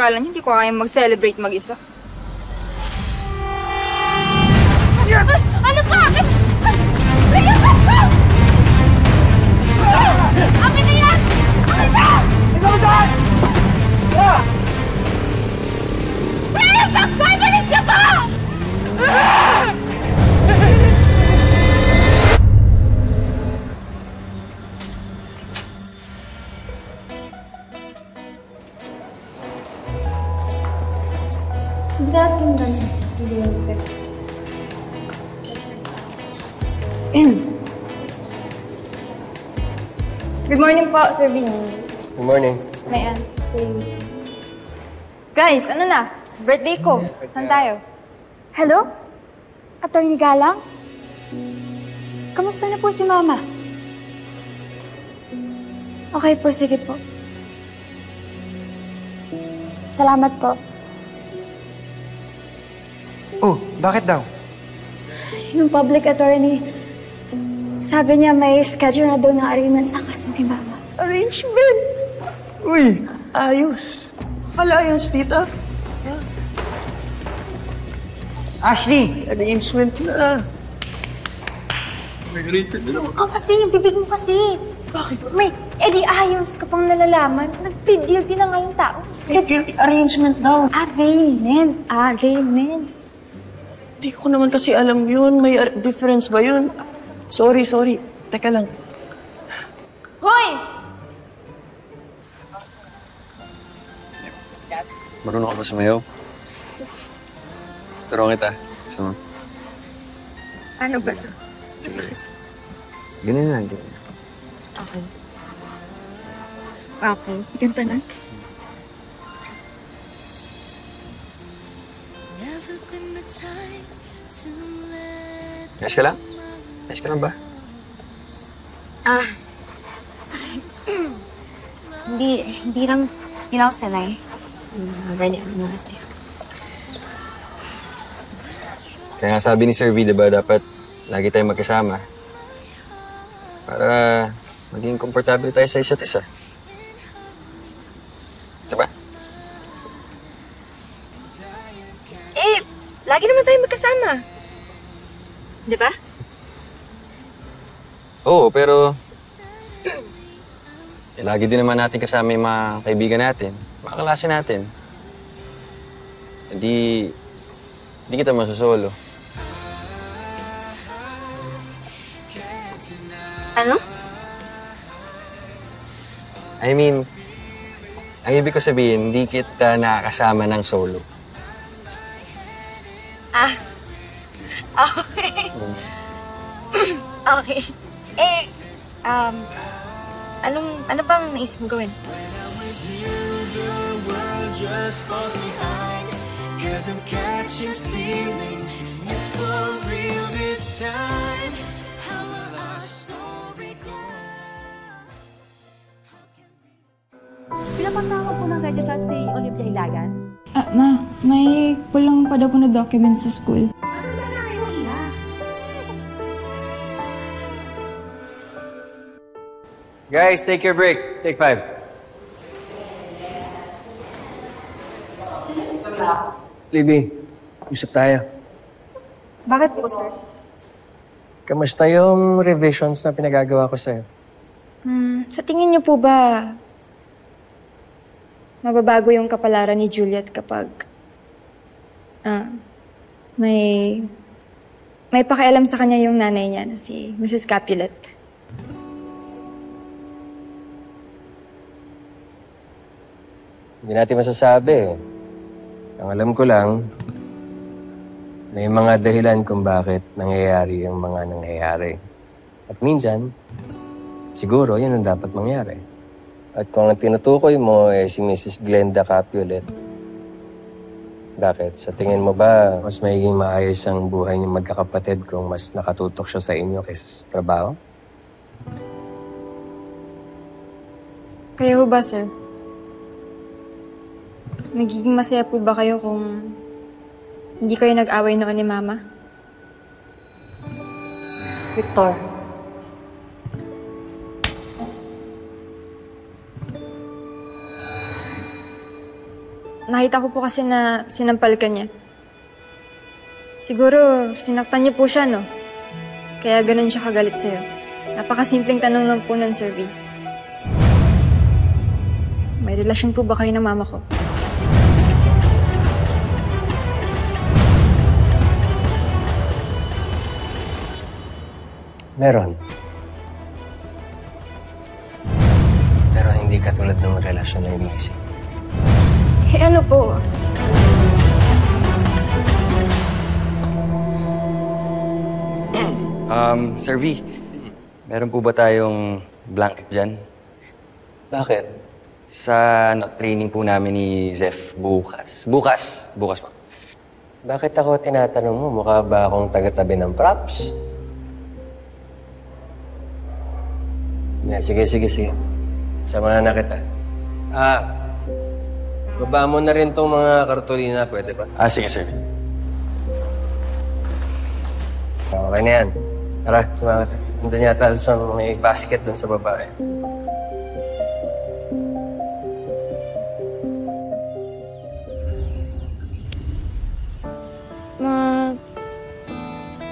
Akala niyo hindi ko kayang mag-celebrate mag-isa. Ano ka? Layasan ko! Akin na yan! Akin na! Ikaw dyan! Layasan ko! Ibalik niya ba? Dating ganun. Good morning po, Sir Vinny. Good morning. Mayan, please. Guys, ano na? Birthday ko. Saan tayo? Hello? Attorney Galang? Kamusta na po si Mama? Okay po, sige po. Salamat po. Oh, bakit daw? Yung public attorney, sabi niya may schedule na daw ng arraignment sa kaso ni Mama. Arrangement! Uy, ayos. Ayos, tita. Yeah. Ashley, arrangement na. May arrangement na naman. Kasi, yung bibig mo kasi. Bakit? Di ayos ka pang nalalaman. Nag-guilty na nga yung tao. Arrangement daw. Arraignment. Di ko naman kasi alam yun. May difference ba yun? Sorry. Teka lang. Hoy! Marunong ka ba sumayaw? Turuan kita. Gusto mo? Ano ba ito? Sige. Ganyan lang, ganyan. Okay. Okay. Ganda na. Ayos ka lang? Ayos ka lang ba? Hindi lang ako sanay. Ganyan mo kasi. Kaya nga sabi ni Sir V, diba, dapat lagi tayong magkasama. Para maging komportable tayo sa isa't isa. Diba? Lagi naman tayo magkasama. Diba? Oo, pero lagi din naman natin kasama yung mga kaibigan natin, mga kaklase natin. Hindi kita masusolo. Ano? I mean, ang ibig ko sabihin, hindi kita nakakasama ng solo. Okay. Okay. Ano bang naisip mo gawin? Pinapatawag po ng registrar si Olivia Ilagan. Ma, may kulang pa daw po na documents sa school. Asan ba nanay mo, Ina? Guys, take your break. Take 5. Libby, usap tayo. Bakit po, sir? Kamusta yung revisions na pinagagawa ko sa'yo? Sa tingin niyo po ba mababago yung kapalaran ni Juliet kapag may pakialam sa kanya yung nanay niya na si Mrs. Capulet? Hindi natin masasabi. Ang alam ko lang, may mga dahilan kung bakit nangyayari ang mga nangyayari. At minsan, siguro yun ang dapat mangyari. At kung ang tinutukoy mo si Mrs. Glenda Capulet, bakit? Sa tingin mo ba mas magiging maayos ang buhay niyong magkakapatid kung mas nakatutok siya sa inyo kaysa sa trabaho? Kayo ba, sir? Magiging masaya po ba kayo kung hindi kayo nag-away noon ni Mama? Victor. nakita ko po kasi na sinampal ka niya. Siguro, sinaktan niyo po siya, no? Kaya ganun siya kagalit sa'yo. Napakasimpleng tanong lang po nun, Sir V. May relasyon po ba kayo ng mama ko? Meron. Pero hindi katulad ng relasyon na inisip. Eh ano po? Sir V, meron po ba tayong blanket dyan? Bakit? Sa training po namin ni Zef bukas. Bukas po. Bakit ako tinatanong mo? Mukha ba akong taga-tabi ng props? Yeah, sige. Samahan na kita. Baba mo na rin tong mga kartolina, pwede ba? Sige, sir. Okay na yan. Tara, sumama ka. Nandun yata sa may basket dun sa babae.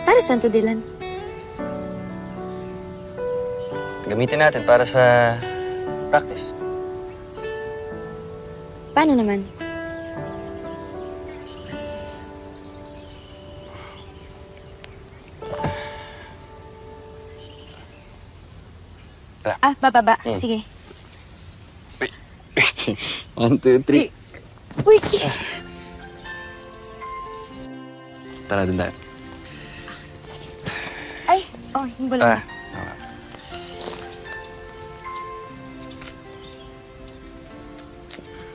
Para saan to, Dylan? Gamitin natin para sa practice. Paano naman? Tara. Bababa. Sige. Wait. 1, 2, 3. Uy! Tara, dun tayo. Ay! Yung balon. Tama.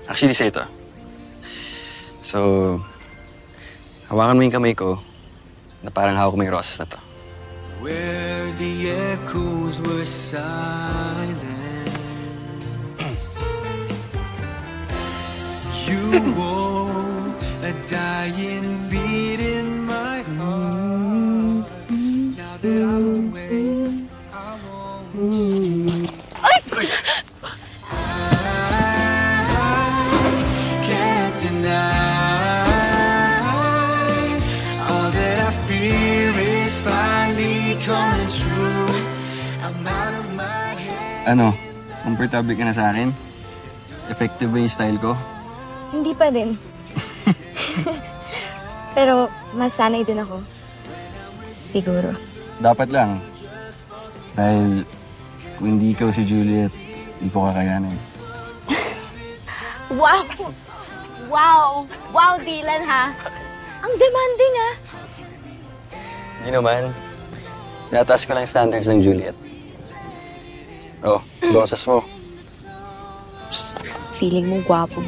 Actually, sa ito. So, hawakan mo yung kamay ko na parang hawak mo yung roses na to. Where the echoes were silent, you woke a dying beat in my heart. Now that I'm awake, I won't sleep. I can't deny all that I fear is finally coming true. I'm out of my head. Ano? Comfortable ka na sa akin? Effective ba yung style ko? Hindi pa din. Pero mas sanay din ako. Siguro. Dapat lang. Dahil kung hindi ikaw si Juliet, hindi ko kakayanin. Wow! Wow, Dylan, ha? Ang demanding, ha? Hindi naman. Nataas ko lang yung standards ng Juliet. Oh, boses mo. Feeling mo gwapo.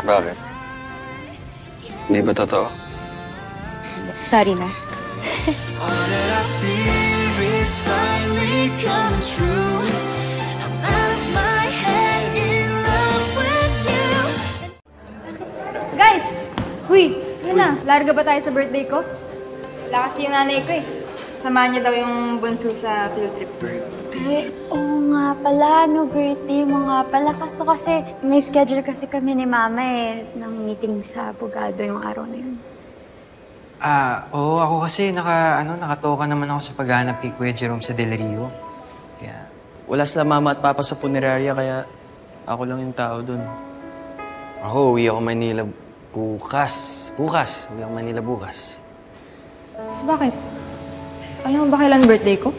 Bakit? Hindi ba totoo? Sorry na. All that I fear is finally coming true. I'm out of my head in love with you. Guys! Huy! Yun na, larga ba tayo sa birthday ko? Wala kasi yung nanay ko eh. Samahan niya daw yung bunso sa field trip. Ay, oo nga pala. No, birthday mo nga pala. Kaso kasi may schedule kasi kami ni Mama ng meeting sa abogado yung araw na yun. Oo, ako kasi nakatoka naman ako sa paghahanap kay Kuya Jerome sa Del Rio. Kaya, wala sila mama at papa sa punerarya, kaya ako lang yung tao dun. Ako, uwi ako Manila bukas. Uwi ako Manila bukas. Bakit? Ayaw mo ba kailan birthday ko?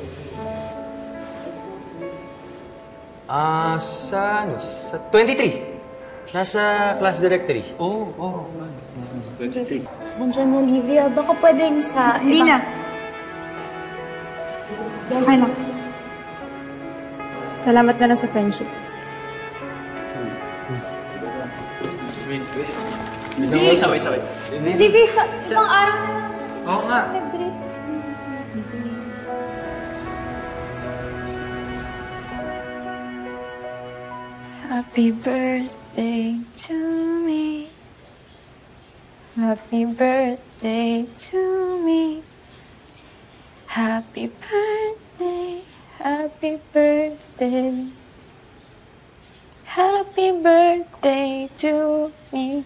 Sa 23. Nasa class directory. Oo. Nandiyan na, Olivia. Baka pwedeng sa... Hindi na. Okay lang. Salamat na lang sa friendship. Wait. Olivia, sa ibang araw na. Oo nga. Happy birthday to me. Happy birthday to me. Happy birthday, happy birthday. Happy birthday to me.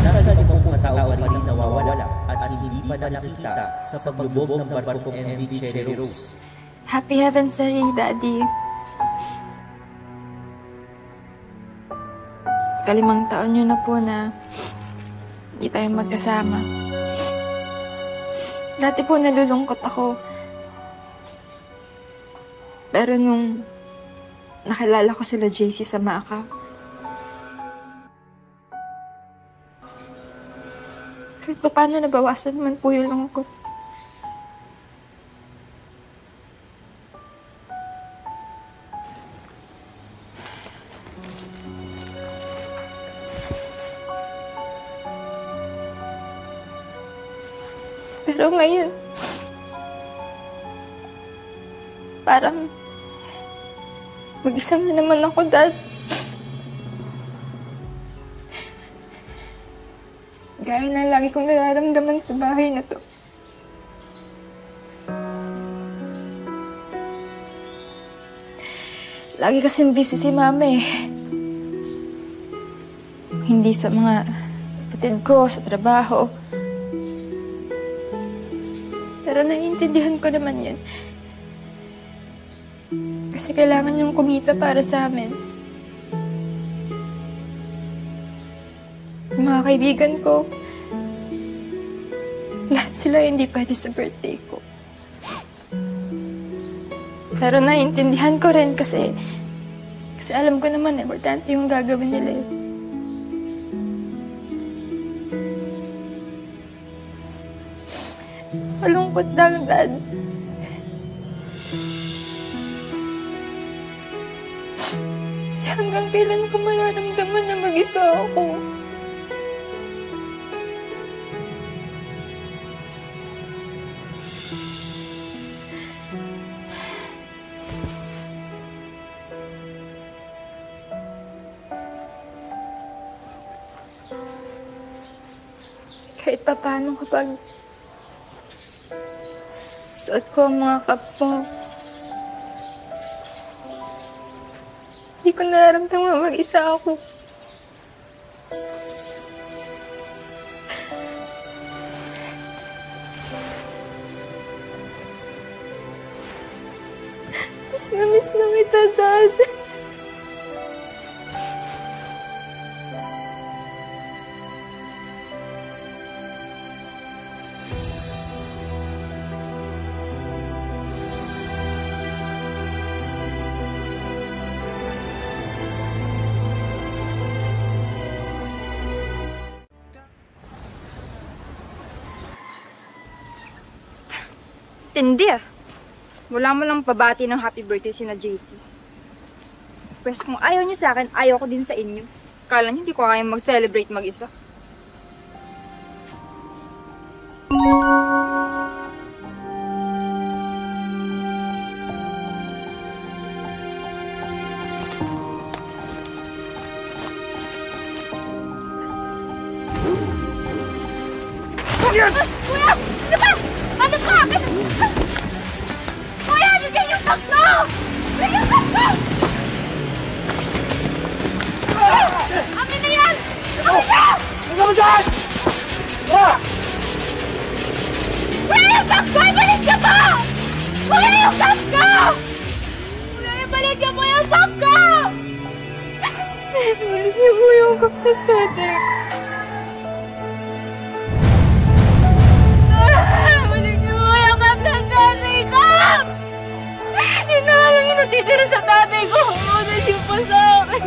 Nasa 50 katao pa rin nawawala at hindi pa nakita sa paglubog ng barkong MV Cherry Rose. Happy heavens, Sari, Daddy. 5 taon nyo na po na hindi tayo magkasama. Dati po nalulungkot ako. Pero nung nakilala ko sila JC sa Macau, kahit pa paano nabawasan man po yung lungkot. Pero ngayon, parang mag-isa na naman ako, Dad. Gaya na lagi kong nararamdaman sa bahay na to. Lagi kasing busy si Mama eh. Hindi sa mga kapatid ko, sa trabaho. Pero naiintindihan ko naman yun. Kasi kailangan yung kumita para sa amin. Yung mga kaibigan ko, lahat sila hindi pwede sa birthday ko. Pero naiintindihan ko rin kasi alam ko naman importante yung gagawin nila eh. Malungkot lang, Dad. Kasi hanggang kailan ko mararamdaman na mag-isa ako. Kahit pa paano kapag suot ko ang mga cup mo, hindi ko nararamdaman mag-isa ako. Miss na kita, Dad. Tindi ah. Wala mo lang pabati ng happy birthday si na JC. Pwes kung ayaw niyo sa akin, ayaw ko din sa inyo. Kala niyo hindi ko kayang mag-celebrate mag-isa. Kuya! Ano ba? Ano ka? Kuya, nandiyan yung bag ko! Nandiyan yung bag ko! Amin na yan! Amin na! Huwag ka mo dyan! Kuya, yung bag ko! Ibalik niyo po! Kuya, yung bag ko! Kuya, ibalik niyo po yung bag ko! Ibalik niyo po yung bag ng tatay ko. Balik niyo mo yung cup ng tatay ko! Yun na nga lang yung natitira sa tatay ko. Una niyo pa sa akin.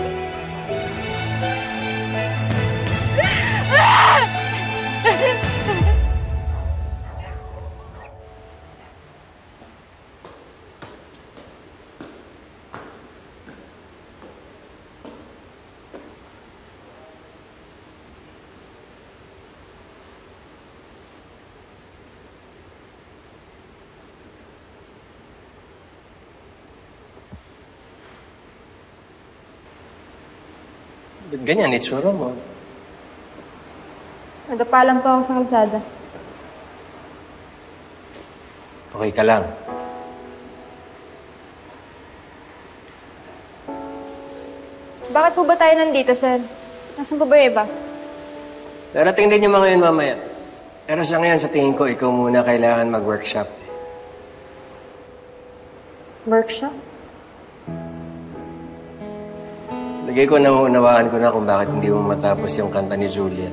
Ba't ganyan, itsura mo? Nadapa lang po ako sa kalsada. Okay ka lang. Bakit po ba tayo nandito, sir? Nasaan po ba yung iba? Darating din yung mga yun mamaya. Pero sa ngayon, sa tingin ko, ikaw muna kailangan mag-workshop. Workshop? Lagay ko nauunawaan ko na kung bakit hindi mo matapos yung kanta ni Juliet.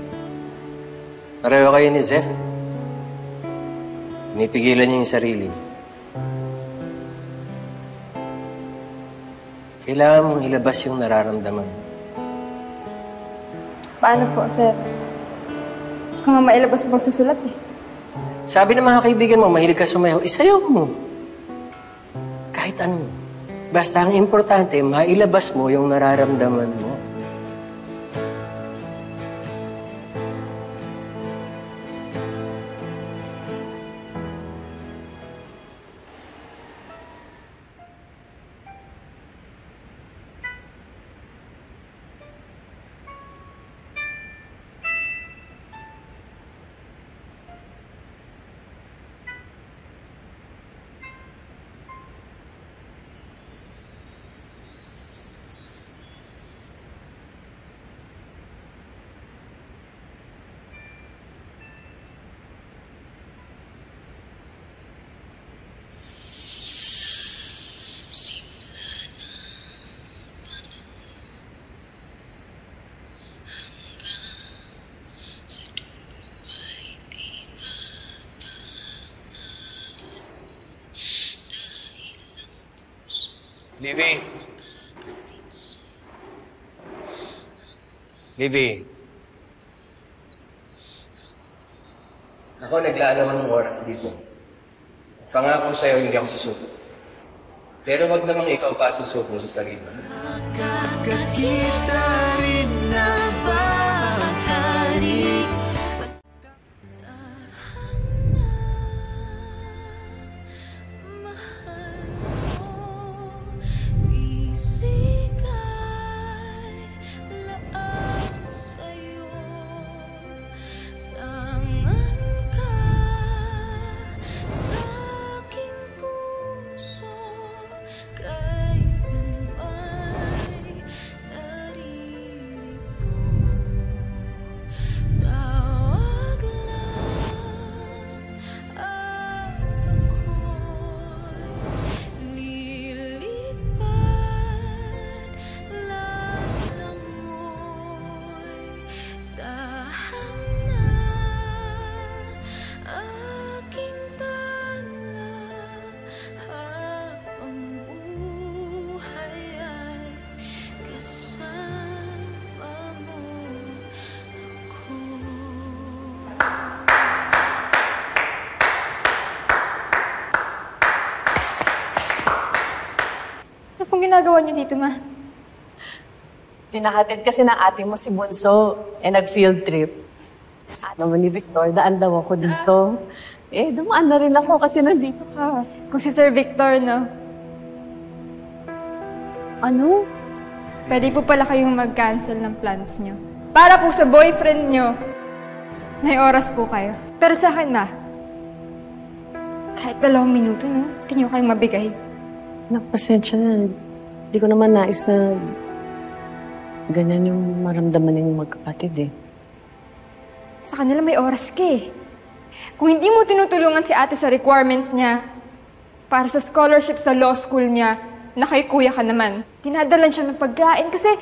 Pareho kayo ni Zeph. Pinipigilan niya yung sarili niya. Kailangan mong ilabas yung nararamdaman. Paano po, sir? Kung nga mailabas sa pagsusulat eh. Sabi ng mga kaibigan mo, mahilig ka sumayaw, isayaw mo. Kahit ano. Basta ang importante, mailabas mo yung nararamdaman mo. Libby. Libby. Ako naglaan ako ng oras dito. Pangako sa'yo, hindi ako susuko. Pero wag namang ikaw pa susuko sa sarili. Kakita rin na baghari. Ano pong ginagawa niyo dito, ma? Pinahatid kasi ng ate mo si Bunso, nag-field trip. Sabi naman ni Victor, daan daw ako dito. Dumaan na rin ako kasi nandito ka. Kung si Sir Victor, no? Ano? Pwede po pala kayong mag-cancel ng plans niyo. Para po sa boyfriend niyo. May oras po kayo. Pero sa akin, ma, kahit 2 minuto, no? Hindi niyo kayong mabigay. Pasensya na. Hindi ko naman nais na ganyan yung maramdaman ng magkapatid eh. Sa kanila may oras ka eh. Kung hindi mo tinutulungan si ate sa requirements niya, para sa scholarship sa law school niya, na kay kuya ka naman, tinadalan siya ng pagkain kasi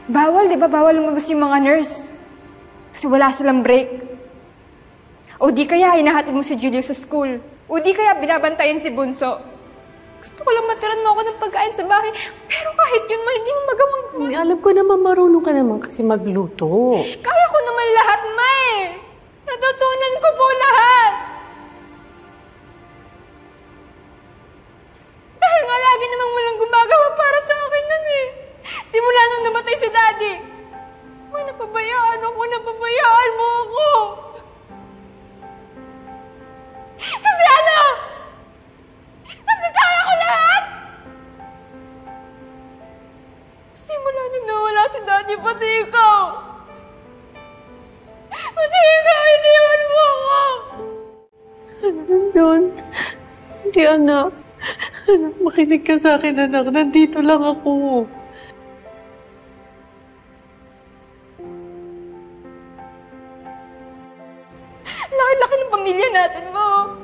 bawal, di ba? Bawal lumabas yung mga nurse. Kasi wala silang break. O di kaya hinahatid mo si Julio sa school. O di kaya binabantayan si Bunso. Gusto ko lang matiran mo ako ng pagkain sa bahay. Pero kahit yun man, hindi mo magawang gawin. Alam ko naman marunong ka naman kasi magluto. Kaya ko naman lahat, ma eh. Natutunan ko po lahat. Dahil nga lagi namang walang gumagawa para sa akin nun eh. Simula nung namatay si Daddy. May napabayaan ako, napabayaan mo ako. Kasi ano? Kasi kaya ko lahat. Simula nung nawala si Daddy, party, pati ikaw! Pati ikaw, iniwan mo ako! Yun. Hindi, anak. Anak, makinig ka sa akin, anak. Nandito lang ako. Laki-laki ng pamilya natin mo.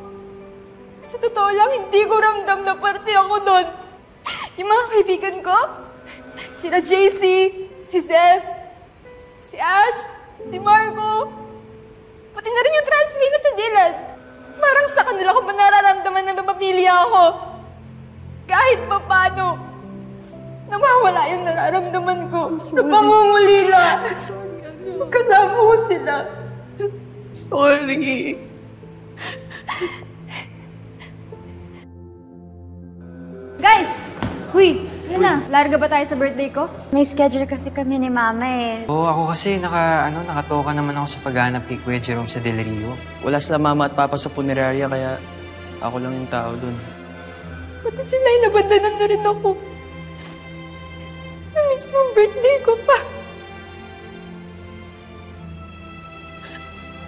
Sa totoo lang, hindi ko ramdam na parte ako doon. Yung mga kaibigan ko, sila JC, si Zeph, si Ash, si Marco, pati na rin yung transfer na si Dylan. Parang sa kanila ko ba nararamdaman na mapamilya ako? Kahit pa paano, nawawala yung nararamdaman ko na pangungulila. Kasama ko sila. Sorry. Guys! Huy! Yun na. Larga ba tayo sa birthday ko? May schedule kasi kami ni Mama eh. Oo, ako kasi nakatoka naman ako sa paghahanap kay Kuya Jerome sa Del Rio. Wala sila mama at papa sa punerarya, kaya ako lang yung tao dun. Pati sila ay nabandanan na rin ako. Na-miss ng birthday ko pa.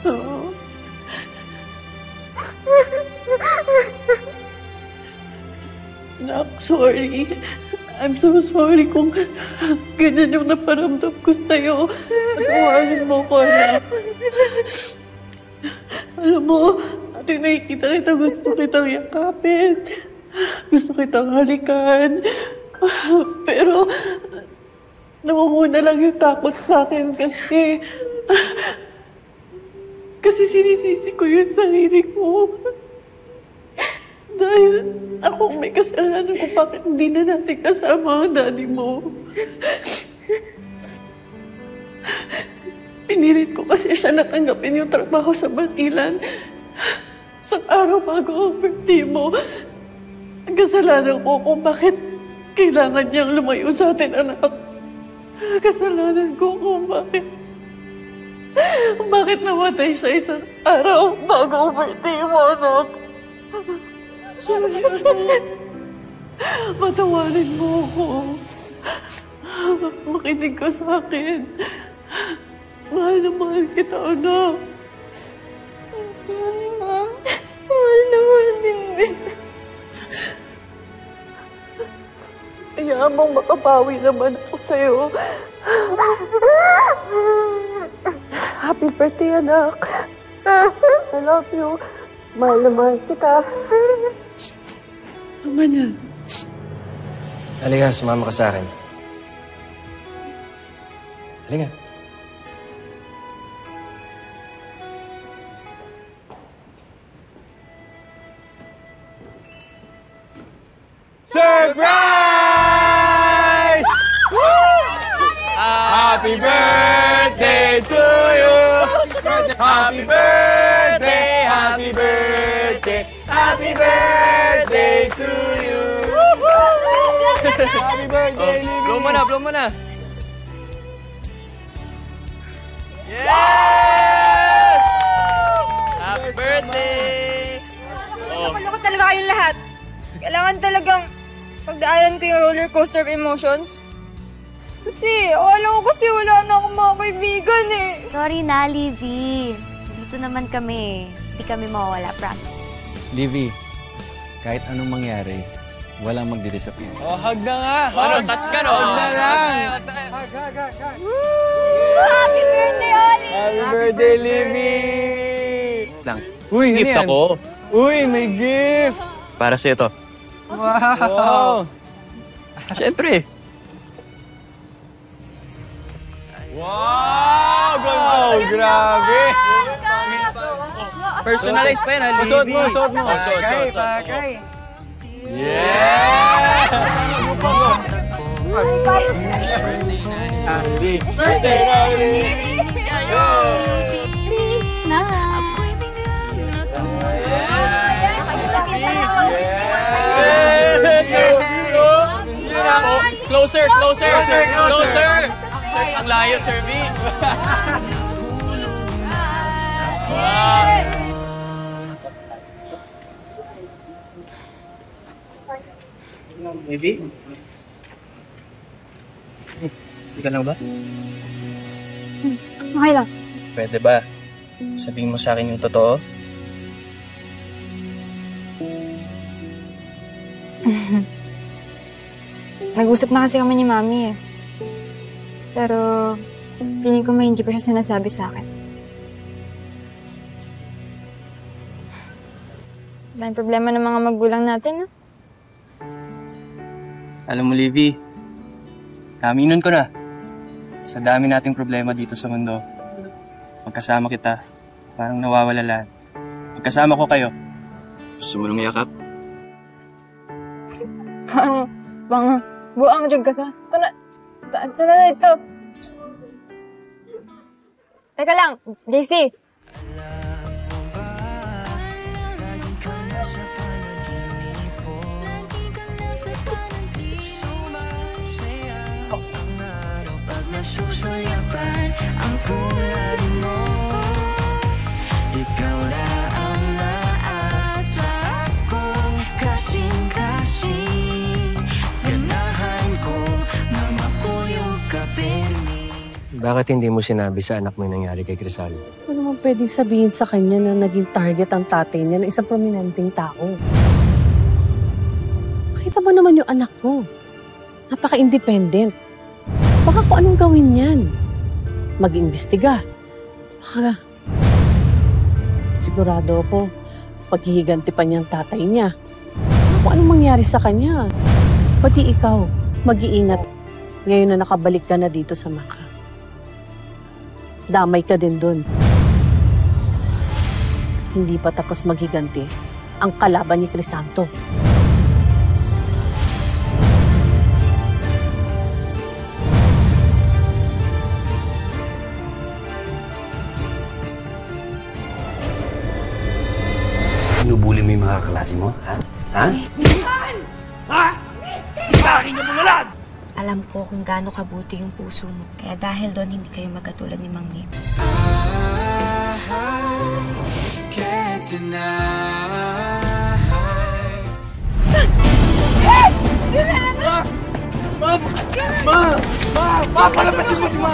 Oo. Nak, sorry. I'm so sorry kung ganyan yung naparamdam ko sa'yo. Patawarin mo ko, anak. Alam mo, ate nakikita kita, gusto kitang yakapin. Gusto kitang halikan. Pero, namumuna lang yung takot sa akin kasi sinisisi ko yung sarili ko. Dahil ako may kasalanan kung bakit hindi na natin kasama ang daddy mo. Pinilit ko kasi siya natanggapin yung trabaho sa Basilan. Isang araw bago ang birthday mo, kasalanan ko kung bakit kailangan niyang lumayo sa atin, anak. Kasalanan ko kung bakit namatay siya isang araw bago ang birthday mo, anak. Sorry, anak. Patawarin mo ako. Makinig ka sa akin. Mahal na mahal kita, anak. Mahal na mahal din. Kaya mong makabawi naman ako sa'yo. Happy birthday, anak. I love you. Mahal na mahal kita. Tama na. Halika, sumama ka sa akin. Halika. Surprise! Happy birthday to you! Happy birthday! Happy birthday! Happy birthday to you! Happy birthday, Lily! Blow mo na, blow mo na! Yes! Happy birthday! Nakaloko talaga kayong lahat. Kailangan talagang pagdaanan ko yung roller coaster of emotions. Kasi, alam ko kasi wala na akong mga kaibigan eh. Sorry na, Livy. Dito naman kami. Hindi kami mawawala, promise. Livy, kahit anong mangyari, walang magdi-disappear. Oh, hug na nga! Ano, touch ka, no? Hug na lang! Happy birthday, Oli! Happy birthday, Livy! Lang. Uy, Gift ano yan? ako. Uy, may gift! Para sa'yo to. Wow! Siyempre. Wow! Ganda! Grabe! Personalized pa yan, ha? Suot mo, suot mo. Suot. Yeah! Happy birthday, Riley! Closer! Ang layo, Sir V. Maybe? Hindi ka lang ba? Okay lang. Pwede ba? Sabihin mo sa akin yung totoo? Nag-usap na kasi kami ni Mami eh. Pero, feeling ko may hindi pa siya sinasabi sa akin. Dahil problema ng mga magulang natin, no? Alam mo, Livy, kaaminan ko na. Sa dami nating problema dito sa mundo, pagkasama kita, parang nawawala lahat. Pagkasama ko kayo, gusto mo nang yakap? Parang, buang jug ka sa. Ito na ito. Teka lang, JC. Nasusuyapan ang tulad mo. Ikaw na ang lahat sa akong kasing-kasing. Ganahan ko na makuyog ka pirmi. Bakit hindi mo sinabi sa anak mo yung nangyari kay Crisal? Ano naman pwedeng sabihin sa kanya na naging target ang tatay niya ng isang prominenteng tao? Makita mo naman yung anak mo. Napaka-independent. Baka kung anong gawin yan. Mag-imbestiga. Baka sigurado ako paghihiganti pa niyang tatay niya. Kung anong mangyari sa kanya. Pati ikaw, mag-iingat. Ngayon na nakabalik ka na dito sa Maka. Damay ka din dun. Hindi pa tapos maghiganti ang kalaban ni Crisanto. Binubuli mo yung mga kaklase mo, ha? Ha? Ha? Bakit niyo bumalag? Alam ko kung gaano kabuti yung puso mo. Kaya dahil doon, hindi kayo magkatulad ni Mang Nick. Can't deny. Ma! Palabasin mo si Ma!